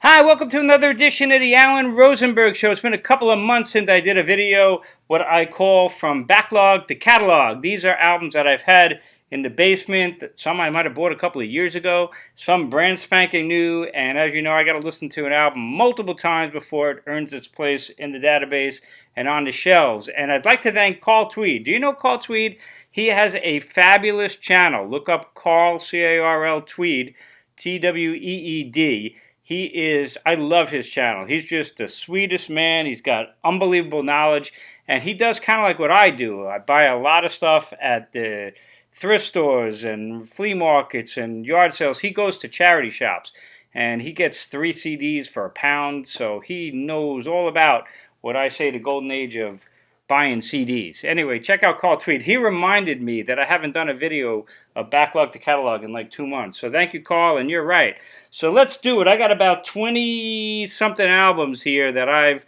Hi, welcome to another edition of the Alan Rosenberg Show. It's been a couple of months since I did a video, what I call from backlog to catalog. These are albums that I've had in the basement. Some I might have bought a couple of years ago, some brand spanking new, and as you know, I got to listen to an album multiple times before it earns its place in the database and on the shelves. And I'd like to thank Carl Tweed. Do you know Carl Tweed? He has a fabulous channel. Look up Carl, C-A-R-L, Tweed, T-W-E-E-D. He is, I love his channel. He's just the sweetest man. He's got unbelievable knowledge. And he does kind of like what I do. I buy a lot of stuff at the thrift stores and flea markets and yard sales. He goes to charity shops. And he gets 3 CDs for £1. So he knows all about what I say the golden age of buying CDs. Anyway, check out Carl Tweed. He reminded me that I haven't done a video of backlog to catalog in like 2 months. So thank you, Carl, and you're right. So let's do it. I got about 20-something albums here that I've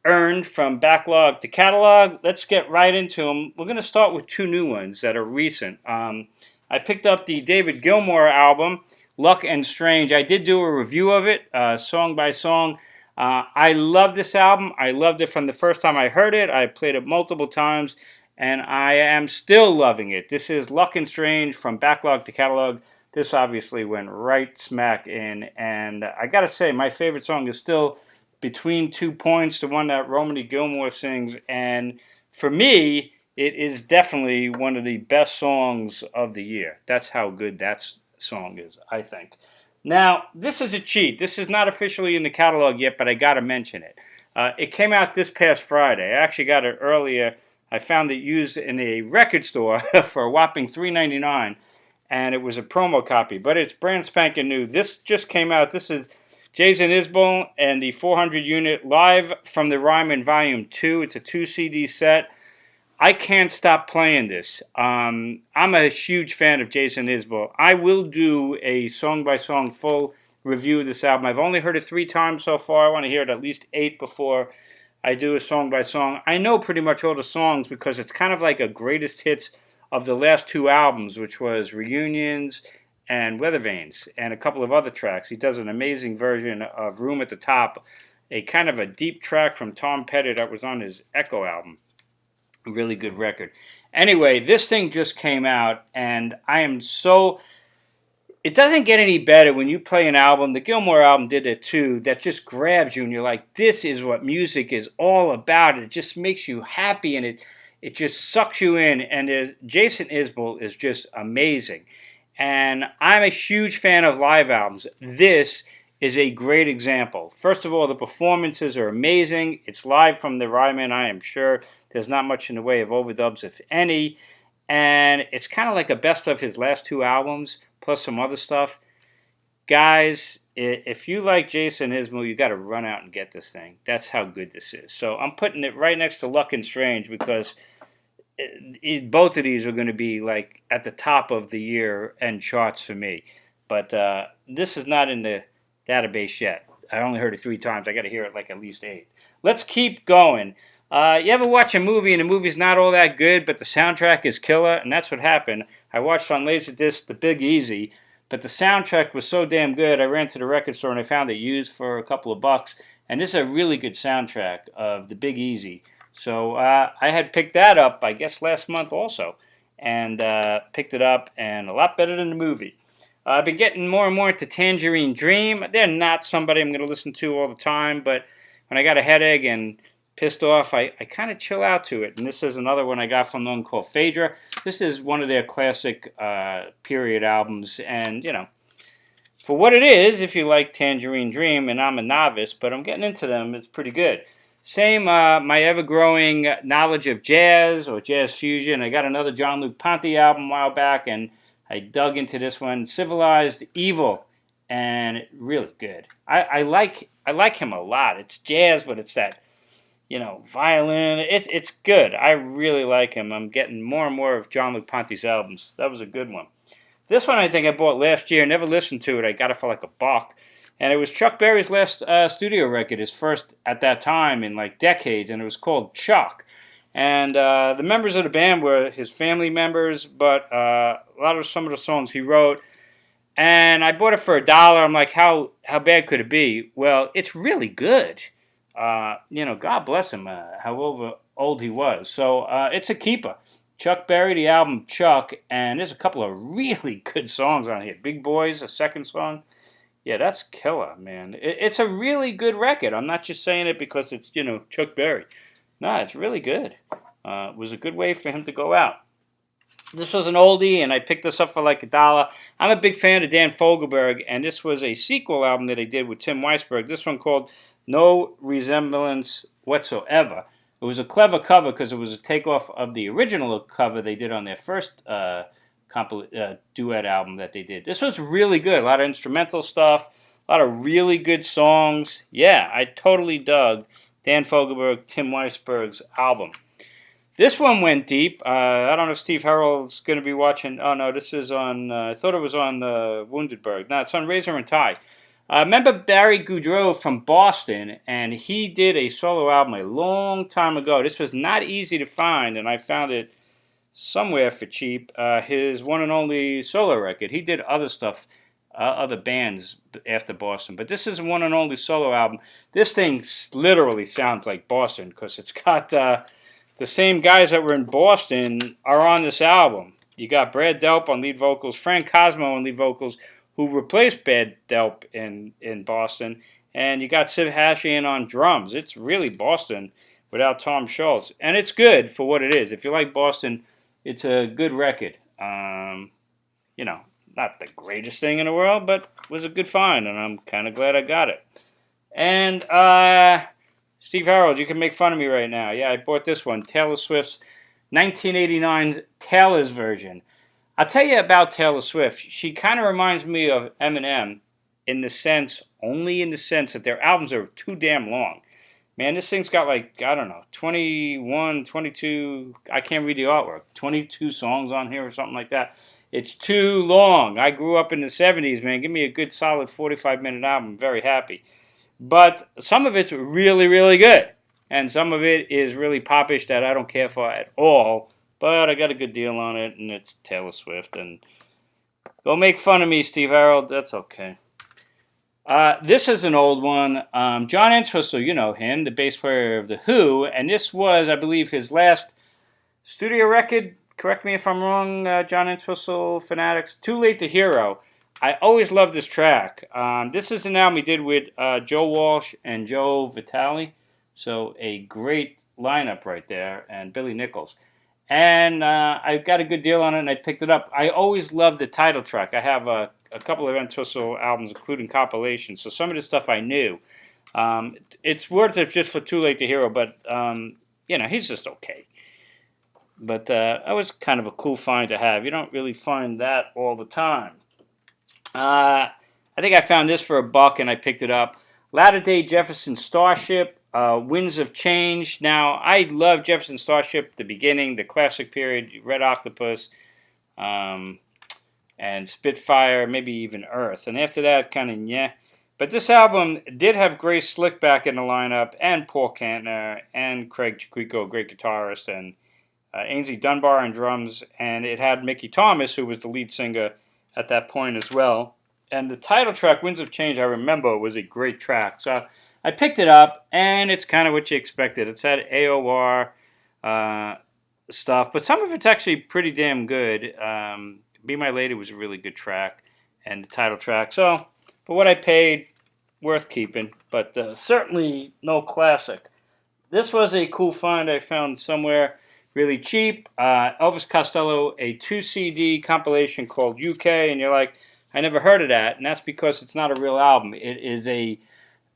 earned from backlog to catalog. Let's get right into them. We're going to start with 2 new ones that are recent. I picked up the David Gilmour album, Luck and Strange. I did do a review of it, song by song. I love this album. I loved it from the first time I heard it. I played it multiple times, and I am still loving it. This is Luck and Strange from backlog to catalog. This obviously went right smack in, and I gotta say, my favorite song is still Between 2 Points, the one that Romany Gilmour sings, and for me, it is definitely one of the best songs of the year. That's how good that song is, I think. Now, this is a cheat. This is not officially in the catalog yet, but I got to mention it. It came out this past Friday. I actually got it earlier. I found it used in a record store for a whopping $3.99, and it was a promo copy, but it's brand spanking new. This just came out. This is Jason Isbell and the 400-unit live from the Ryman Volume 2. It's a 2 CD set. I can't stop playing this. I'm a huge fan of Jason Isbell. I will do a song-by-song full review of this album. I've only heard it 3 times so far. I want to hear it at least 8 before I do a song-by-song. I know pretty much all the songs because it's kind of like a greatest hits of the last 2 albums, which was Reunions and Weather Vanes, and a couple of other tracks. He does an amazing version of Room at the Top, a kind of a deep track from Tom Petty that was on his Echo album. Really good record. Anyway, this thing just came out, and I am so... It doesn't get any better when you play an album. The Gilmour album did it too. That just grabs you, and you're like, this is what music is all about. It just makes you happy, and it just sucks you in. And Jason Isbell is just amazing. And I'm a huge fan of live albums. This is a great example. First of all, the performances are amazing. It's live from the Ryman, I am sure. There's not much in the way of overdubs, if any. And it's kind of like a best of his last 2 albums, plus some other stuff. Guys, if you like Jason Isbell, you got to run out and get this thing. That's how good this is. So I'm putting it right next to Luck and Strange because both of these are going to be like at the top of the year end charts for me. But this is not in the database yet. I only heard it 3 times. I got to hear it like at least 8. Let's keep going. You ever watch a movie and the movie's not all that good, but the soundtrack is killer? And that's what happened. I watched on Laserdisc The Big Easy, but the soundtrack was so damn good, I ran to the record store and I found it used for a couple of bucks. And this is a really good soundtrack of The Big Easy. So I had picked that up, I guess, last month also. And picked it up, and a lot better than the movie. I've been getting more and more into Tangerine Dream. They're not somebody I'm going to listen to all the time, but when I got a headache and pissed off, I kind of chill out to it. And this is another one I got from them called Fedra. This is one of their classic period albums. And, you know, for what it is, if you like Tangerine Dream, and I'm a novice, but I'm getting into them, it's pretty good. Same, my ever-growing knowledge of jazz or jazz fusion. I got another Jean-Luc Ponty album a while back, and I dug into this one, Civilized, Evil, and really good. I like him a lot. It's jazz, but it's that, you know, violin. It's good. I really like him. I'm getting more and more of Jean-Luc Ponty's albums. That was a good one. This one I think I bought last year. Never listened to it. I got it for like $1. And it was Chuck Berry's last studio record, his first at that time in like decades, and it was called Chuck. And the members of the band were his family members, but a lot of some of the songs he wrote. And I bought it for $1. I'm like, how bad could it be? Well, it's really good. God bless him, however old he was. So it's a keeper. Chuck Berry, the album Chuck, and there's a couple of really good songs on here. Big Boys, a second song. Yeah, that's killer, man. It's a really good record. I'm not just saying it because it's, Chuck Berry. No, it's really good. It was a good way for him to go out. This was an oldie, and I picked this up for like $1. I'm a big fan of Dan Fogelberg, and this was a sequel album that I did with Tim Weisberg. This one called No Resemblance Whatsoever. It was a clever cover because it was a takeoff of the original cover they did on their first duet album that they did. This was really good. A lot of instrumental stuff, a lot of really good songs. Yeah, I totally dug Dan Fogelberg, Tim Weisberg's album. This one went deep. I don't know if Steve Harrell's going to be watching. Oh, no, this is on, I thought it was on Woundedberg. No, it's on Razor and Tie. Remember Barry Goudreau from Boston, and he did a solo album a long time ago. This was not easy to find, and I found it somewhere for cheap. His one and only solo record. He did other stuff, other bands after Boston, but this is one and only solo album. This thing literally sounds like Boston because it's got... the same guys that were in Boston are on this album. You got Brad Delp on lead vocals, Frank Cosmo on lead vocals, who replaced Brad Delp in Boston, and you got Sid Hashian on drums. It's really Boston without Tom Schultz, and it's good for what it is. If you like Boston, it's a good record. Not the greatest thing in the world, but was a good find, and I'm kind of glad I got it. And Steve Harold, you can make fun of me right now. Yeah, I bought this one, Taylor Swift's 1989 Taylor's version. I'll tell you about Taylor Swift. She kind of reminds me of Eminem only in the sense that their albums are too damn long. Man, this thing's got 21, 22, I can't read the artwork, 22 songs on here or something like that. It's too long. I grew up in the 70s, man. Give me a good solid 45-minute album. I'm very happy. But some of it's really, really good. And some of it is really popish that I don't care for at all. But I got a good deal on it, and it's Taylor Swift. And go make fun of me, Steve Harold. That's okay. This is an old one. John Entwistle, you know him, the bass player of The Who. And this was, I believe, his last studio record. Correct me if I'm wrong, John Entwistle fanatics. Too Late to Hero. I always loved this track. This is an album he did with Joe Walsh and Joe Vitale. So a great lineup right there. And Billy Nichols. And I got a good deal on it and I picked it up. I always loved the title track. I have a couple of Entwistle albums, including compilations. So some of this stuff I knew. It's worth it just for Too Late to Hero. But, he's just okay. But that was kind of a cool find to have. You don't really find that all the time. I think I found this for $1 and I picked it up. Latter-day Jefferson Starship, Winds of Change. Now, I love Jefferson Starship, the beginning, the classic period, Red Octopus, and Spitfire, maybe even Earth. And after that, kind of, yeah. But this album did have Grace Slick back in the lineup, and Paul Kantner, and Craig Chiquico, great guitarist, and Ainsley Dunbar on drums. And it had Mickey Thomas, who was the lead singer at that point as well. And the title track, Winds of Change, I remember was a great track. So I picked it up, and it's kind of what you expected. It's that AOR stuff, but some of it's actually pretty damn good. Be My Lady was a really good track, and the title track. So for what I paid, worth keeping, but certainly no classic. This was a cool find I found somewhere really cheap. Elvis Costello, a 2-CD compilation called UK, and you're like, I never heard of that, and that's because it's not a real album. It is a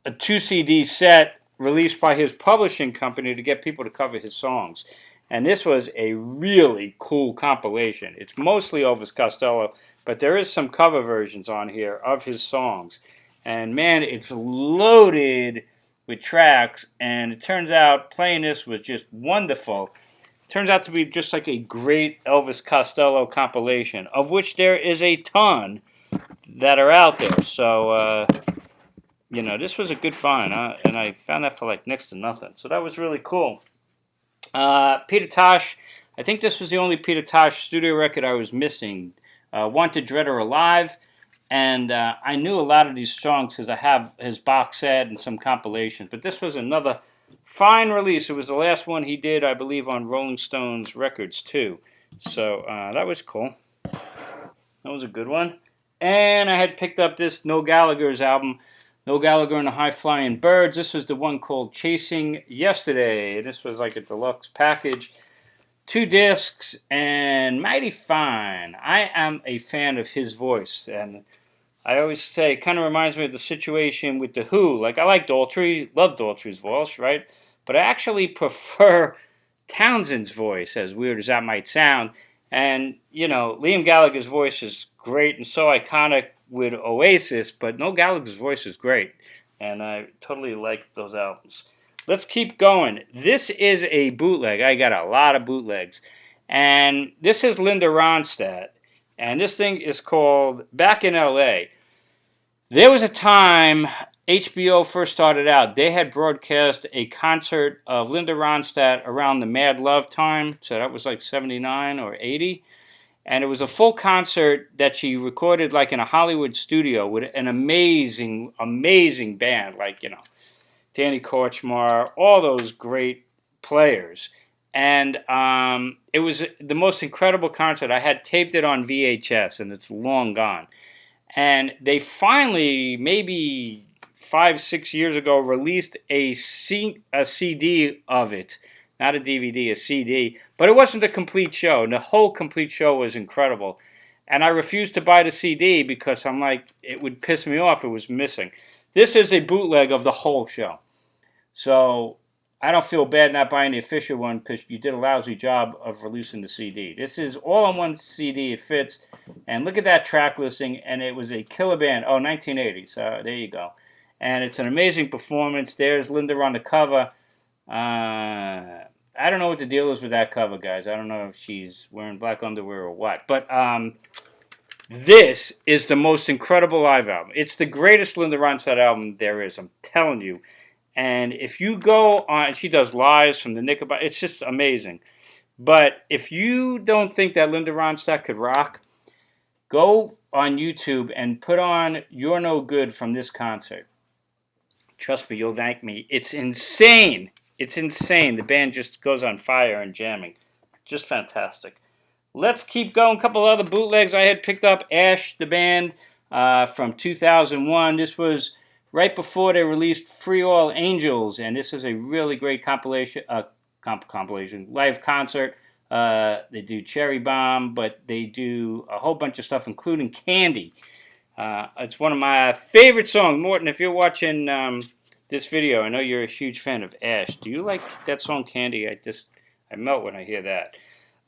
2-CD set released by his publishing company to get people to cover his songs. And this was a really cool compilation. It's mostly Elvis Costello, but there is some cover versions on here of his songs. And man, it's loaded with tracks, and it turns out playing this was just wonderful. Turns out to be just like a great Elvis Costello compilation, of which there is a ton that are out there. So, this was a good find, and I found that for like next to nothing. So that was really cool. Peter Tosh, I think this was the only Peter Tosh studio record I was missing. Wanted, Dread, or Alive. And I knew a lot of these songs because I have his box set and some compilations. But this was another fine release. It was the last one he did, I believe, on Rolling Stones Records, too. So that was cool. That was a good one. And I had picked up this Noel Gallagher's album, Noel Gallagher and the High Flying Birds. This was the one called Chasing Yesterday. This was like a deluxe package. 2 discs and mighty fine. I am a fan of his voice, and I always say it kind of reminds me of the situation with The Who. Like, I like Daltrey, love Daltrey's voice, right? But I actually prefer Townsend's voice, as weird as that might sound. And, you know, Liam Gallagher's voice is great and so iconic with Oasis, but Noel Gallagher's voice is great. And I totally like those albums. Let's keep going. This is a bootleg. I got a lot of bootlegs. And this is Linda Ronstadt. And this thing is called Back in L.A. There was a time HBO first started out. They had broadcast a concert of Linda Ronstadt around the Mad Love time. So that was like 79 or 80. And it was a full concert that she recorded like in a Hollywood studio with an amazing, amazing band. Like, you know, Danny Korchmar, all those great players. And it was the most incredible concert. I had taped it on VHS, and it's long gone. And they finally, maybe 5-6 years ago, released a CD of it. Not a DVD, a CD. But it wasn't a complete show. And the whole complete show was incredible. And I refused to buy the CD because I'm like, it would piss me off. It was missing. This is a bootleg of the whole show. So I don't feel bad not buying the official one because you did a lousy job of releasing the CD. This is all on one CD. It fits. And look at that track listing. And it was a killer band. Oh, 1980. So there you go. And it's an amazing performance. There's Linda on the cover. I don't know what the deal is with that cover, guys. I don't know if she's wearing black underwear or what. But this is the most incredible live album. It's the greatest Linda Ronstadt album there is. I'm telling you. And if you go on, she does lives from the Knickerbocker. It's just amazing. But if you don't think that Linda Ronstadt could rock, go on YouTube and put on You're No Good from this concert. Trust me, you'll thank me. It's insane. It's insane. The band just goes on fire and jamming. Just fantastic. Let's keep going. A couple other bootlegs I had picked up. Ash, the band, from 2001. This was right before they released Free All Angels, and this is a really great compilation, live concert. They do Cherry Bomb, but they do a whole bunch of stuff, including Candy. It's one of my favorite songs. Morton, if you're watching this video, I know you're a huge fan of Ash. Do you like that song, Candy? I melt when I hear that.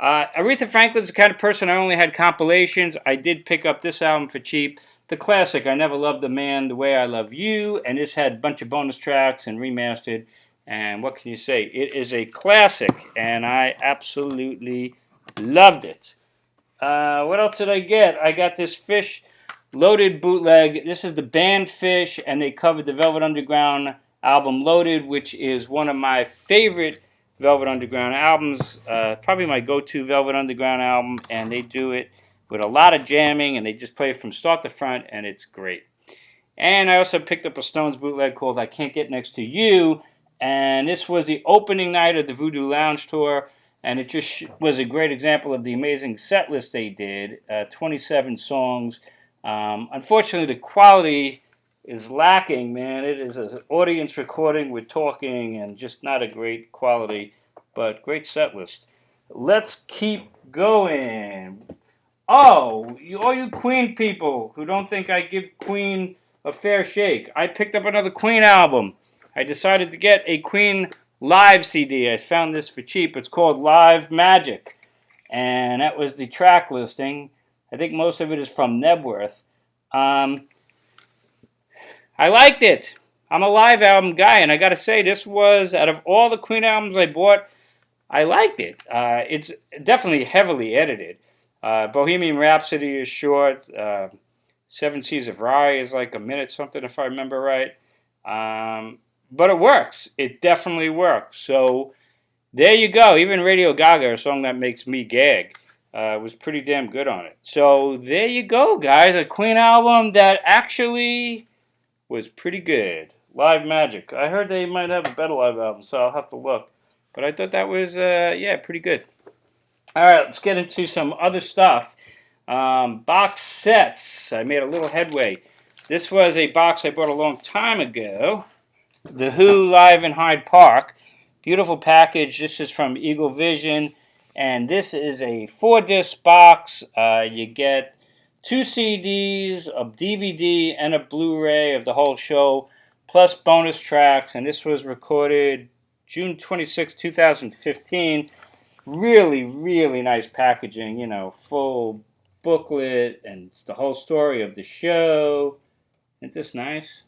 Aretha Franklin's the kind of person I only had compilations. I did pick up this album for cheap. The classic, I Never Loved a Man the Way I Love You, and this had a bunch of bonus tracks and remastered, and what can you say? It is a classic, and I absolutely loved it. What else did I get? I got this Fish Loaded bootleg. This is the band Fish, and they covered the Velvet Underground album Loaded, which is one of my favorite Velvet Underground albums, probably my go-to Velvet Underground album, and they do it with a lot of jamming, and they just play it from start to front, and it's great. And I also picked up a Stones bootleg called I Can't Get Next to You, and this was the opening night of the Voodoo Lounge Tour, and it just was a great example of the amazing set list they did, 27 songs. Unfortunately, the quality is lacking, man. It is an audience recording with talking and just not a great quality, but great set list. Let's keep going. Oh, all you Queen people who don't think I give Queen a fair shake, I picked up another Queen album. I decided to get a Queen live CD. I found this for cheap. It's called Live Magic, and that was the track listing. I think most of it is from Nebworth. I liked it. I'm a live album guy, and I got to say, this was, out of all the Queen albums I bought, I liked it. It's definitely heavily edited. Bohemian Rhapsody is short. Seven Seas of Rye is like a minute something, if I remember right. But it works. It definitely works. So there you go. Even Radio Gaga, a song that makes me gag. was pretty damn good on it. So there you go, guys. A Queen album that actually was pretty good. Live Magic. I heard they might have a better live album, so I'll have to look. But I thought that was, yeah, pretty good. All right, let's get into some other stuff. Box sets. I made a little headway. This was a box I bought a long time ago. The Who live in Hyde Park. Beautiful package. This is from Eagle Vision. And this is a 4-disc box. You get 2 CDs, a DVD, and a Blu-ray of the whole show, plus bonus tracks. And this was recorded June 26, 2015. Really, really nice packaging. You know, full booklet, and it's the whole story of the show. Isn't this nice?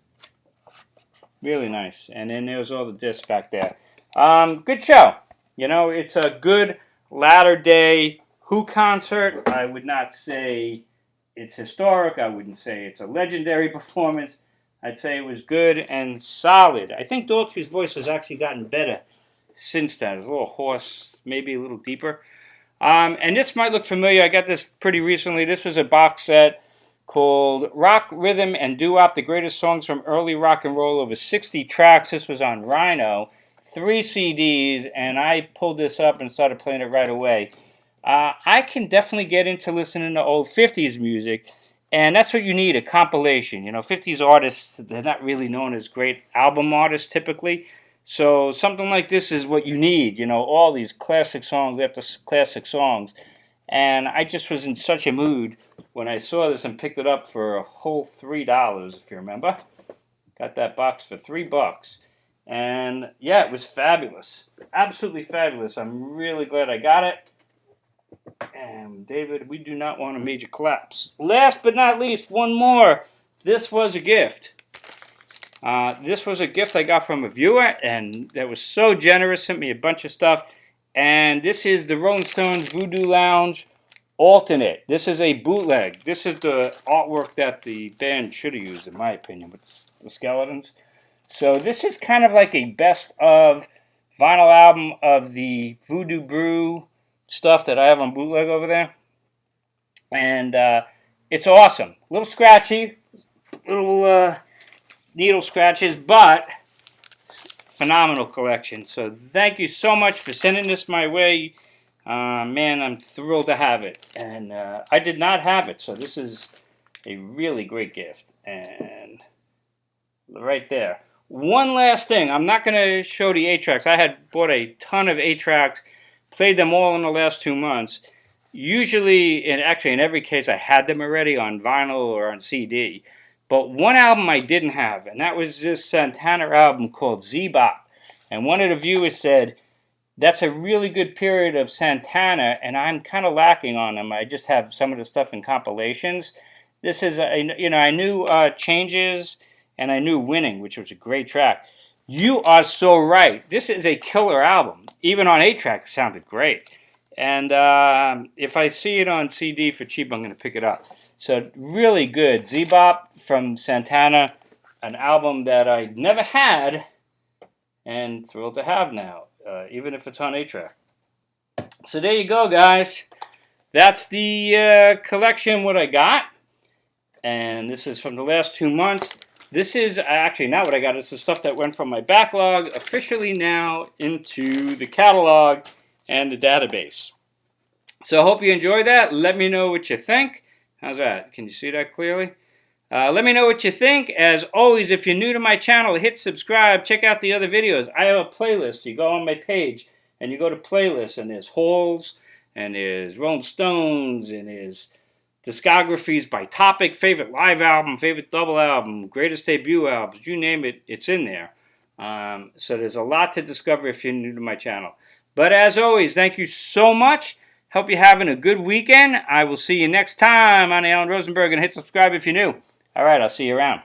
Really nice. And then there's all the discs back there. Good show. You know, it's a good latter-day Who concert. I would not say it's historic. I wouldn't say it's a legendary performance. I'd say it was good and solid. I think Daltrey's voice has actually gotten better since then. It's a little hoarse, maybe a little deeper. And this might look familiar. I got this pretty recently. This was a box set called Rock, Rhythm, and Doo-Wop, the greatest songs from early rock and roll, over 60 tracks. This was on Rhino, 3 CDs, and I pulled this up and started playing it right away. I can definitely get into listening to old 50s music, and that's what you need, a compilation. You know, 50s artists, they're not really known as great album artists typically, so something like this is what you need, you know, all these classic songs after classic songs. And I just was in such a mood when I saw this and picked it up for a whole $3, if you remember. Got that box for $3. And yeah, it was fabulous. Absolutely fabulous. I'm really glad I got it. And David, we do not want a major collapse. Last but not least, one more. This was a gift. This was a gift I got from a viewer, and that was so generous. Sent me a bunch of stuff. And this is the Rolling Stones Voodoo Lounge alternate. This is a bootleg. This is the artwork that the band should have used, in my opinion, with the skeletons. So this is kind of like a best of vinyl album of the Voodoo Brew stuff that I have on bootleg over there. And it's awesome. A little scratchy, little needle scratches, but phenomenal collection. So thank you so much for sending this my way. Man, I'm thrilled to have it. And I did not have it, so this is a really great gift. And right there. One last thing. I'm not going to show the 8-tracks. I had bought a ton of 8-tracks, played them all in the last 2 months. Usually, and actually in every case, I had them already on vinyl or on CD. But one album I didn't have, and that was this Santana album called Z-Bop. And one of the viewers said, that's a really good period of Santana, and I'm kind of lacking on them. I just have some of the stuff in compilations. This is, I knew Changes, and I knew Winning, which was a great track. You are so right. This is a killer album. Even on 8-track, it sounded great. And if I see it on CD for cheap, I'm going to pick it up. So really good. Z-Bop from Santana, an album that I never had and thrilled to have now, even if it's on 8-track. So there you go, guys. That's the collection, what I got. And this is from the last 2 months. This is actually not what I got. It's the stuff that went from my backlog officially now into the catalog and the database. So I hope you enjoy that. Let me know what you think. How's that? Can you see that clearly? Let me know what you think. As always, if you're new to my channel, hit subscribe. Check out the other videos. I have a playlist. You go on my page and you go to playlists, and there's Halls, and there's Rolling Stones, and there's discographies by topic, favorite live album, favorite double album, greatest debut albums, you name it, it's in there. So there's a lot to discover if you're new to my channel. But as always, thank you so much. Hope you're having a good weekend. I will see you next time on Alan Rosenberg, and hit subscribe if you're new. All right, I'll see you around.